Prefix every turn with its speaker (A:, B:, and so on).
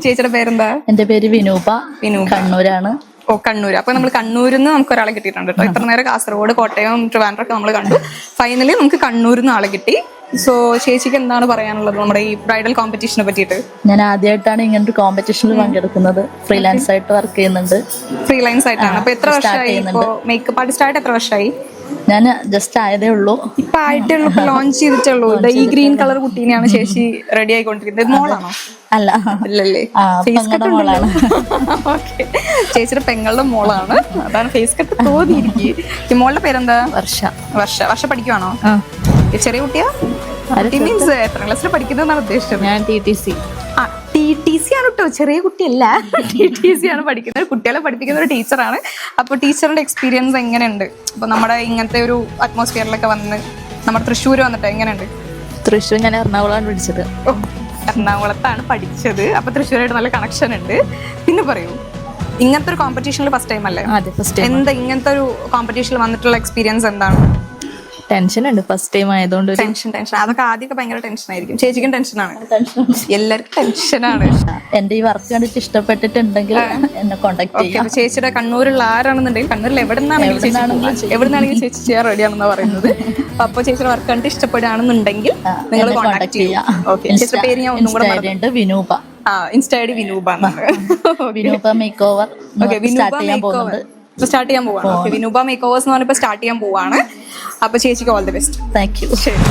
A: ചേച്ചിയുടെ പേരെന്താ?
B: എന്റെ പേര് വിനൂപ. കണ്ണൂരാണ്.
A: ഓ, കണ്ണൂർ. അപ്പൊ നമ്മൾ കണ്ണൂരിൽ നിന്ന് നമുക്ക് ഒരാളെ കിട്ടിയിട്ടുണ്ട് കേട്ടോ. ഇത്ര നേരം കാസർഗോഡ്, കോട്ടയം, ട്രിവാൻഡ്രം ഒക്കെ നമ്മൾ കണ്ടു. ഫൈനലി നമുക്ക് കണ്ണൂരിൽ നിന്ന് ആളെ കിട്ടി. സോ ചേച്ചിക്ക് എന്താണ് പറയാനുള്ളത് നമ്മുടെ ഈ ബ്രൈഡൽ കോമ്പറ്റീഷനെ പറ്റിയിട്ട്?
B: ഞാൻ ആദ്യമായിട്ടാണ് ഇങ്ങനൊരു കോമ്പറ്റീഷനിൽ പങ്കെടുക്കുന്നത്. ഫ്രീലാൻസ് ആയിട്ട് വർക്ക് ചെയ്യുന്നുണ്ട്.
A: ഫ്രീലാൻസ് ആയിട്ടാണ്. അപ്പൊ എത്ര വർഷമായി മേക്കപ്പ് ആർട്ടിസ്റ്റ് ആയിട്ട്? എത്ര വർഷമായി?
B: ഞാൻ ജസ്റ്റ് ആയതേ ഉള്ളൂ.
A: ഇപ്പൊ ആയിട്ടേ ഉള്ളൂ, ലോഞ്ച് ചെയ്തിട്ടുള്ളൂ. ഈ ഗ്രീൻ കളർ കുട്ടീനെയാണ് ചേച്ചി റെഡി ആയിക്കൊണ്ടിരിക്കുന്നത്. മോളാണോ?
B: അല്ല,
A: ഇല്ലല്ലേ,
B: മോളാണ്.
A: ചേച്ചിയുടെ പെങ്ങളുടെ മോളാണ്. അതാണ് ഫേസ് കട്ട് തോന്നിയിരിക്കും. മോളുടെ പേരെന്താ?
B: വർഷ.
A: വർഷ പഠിക്കുവാണോ? ചെറിയ കുട്ടിയാ? മീൻസ് എത്ര ക്ലാസ്സിൽ പഠിക്കുന്നതെന്നാണ് ഉദ്ദേശിച്ചത്?
B: ഞാൻ TTC.
A: TTC ആണ് കേട്ടോ, ചെറിയ കുട്ടിയല്ല. TTC ആണ് പഠിക്കുന്നത്. കുട്ടികളെ പഠിപ്പിക്കുന്ന ഒരു ടീച്ചറാണ്. അപ്പൊ ടീച്ചറിന്റെ എക്സ്പീരിയൻസ് എങ്ങനെയുണ്ട്? അപ്പൊ നമ്മുടെ ഇങ്ങനത്തെ ഒരു അറ്റ്മോസ്ഫിയറിലൊക്കെ വന്ന് നമ്മുടെ തൃശ്ശൂർ വന്നിട്ട് എങ്ങനെയുണ്ട്?
B: തൃശ്ശൂർ ഞാൻ എറണാകുളമാണ് പഠിച്ചത്.
A: എറണാകുളത്താണ് പഠിച്ചത്. അപ്പൊ തൃശ്ശൂരായിട്ട് നല്ല കണക്ഷൻ ഉണ്ട്. പിന്നെ പറയൂ, ഇങ്ങനത്തെ ഒരു കോമ്പറ്റീഷനിൽ ഫസ്റ്റ് ടൈം അല്ലേ? എന്താ ഇങ്ങനത്തെ ഒരു കോമ്പറ്റീഷനിൽ വന്നിട്ടുള്ള എക്സ്പീരിയൻസ് എന്താണ്?
B: ടെൻഷൻ ഉണ്ട്, ഫസ്റ്റ് ടൈം ആയതുകൊണ്ട്.
A: ടെൻഷൻ. അതൊക്കെ ആദ്യമൊക്കെ ഭയങ്കര ടെൻഷൻ ആയിരിക്കും. ചേച്ചിക്കും ടെൻഷനാണ്? എല്ലാവർക്കും ടെൻഷനാണ്.
B: എന്റെ ഈ വർക്ക് കണ്ടിട്ട് ഇഷ്ടപ്പെട്ടിട്ടുണ്ടെങ്കിൽ എന്നെ കോൺടാക്ട് ചെയ്യാം.
A: ചേച്ചിയുടെ കണ്ണൂരുള്ള ആരാണെന്നുണ്ടെങ്കിൽ, കണ്ണൂരിൽ എവിടുന്നാണെങ്കിലും ചേച്ചി ചെയ്യാൻ റെഡിയാണെന്നാ പറയുന്നത്. അപ്പൊ ചേച്ചിയുടെ വർക്ക് കണ്ടിട്ട് ഇഷ്ടപ്പെടുകയാണെന്നുണ്ടെങ്കിൽ നിങ്ങൾ കോൺടാക്ട് ചെയ്യാം. ചേച്ചിയുടെ പേര് ഞാൻ ഒന്നും കൂടെ പറഞ്ഞു.
B: Vinupa.
A: Insta ID Vinupa.
B: Vinupa makeover
A: start ചെയ്യാൻ പോവാണ്. വിനൂപ മേക്ക് ഓവേഴ്സ് എന്ന് പറഞ്ഞപ്പോൾ സ്റ്റാർട്ട് ചെയ്യാൻ പോവാണ്. അപ്പൊ ചേച്ചിക്ക് all the best.
B: Thank you.
A: ശരി.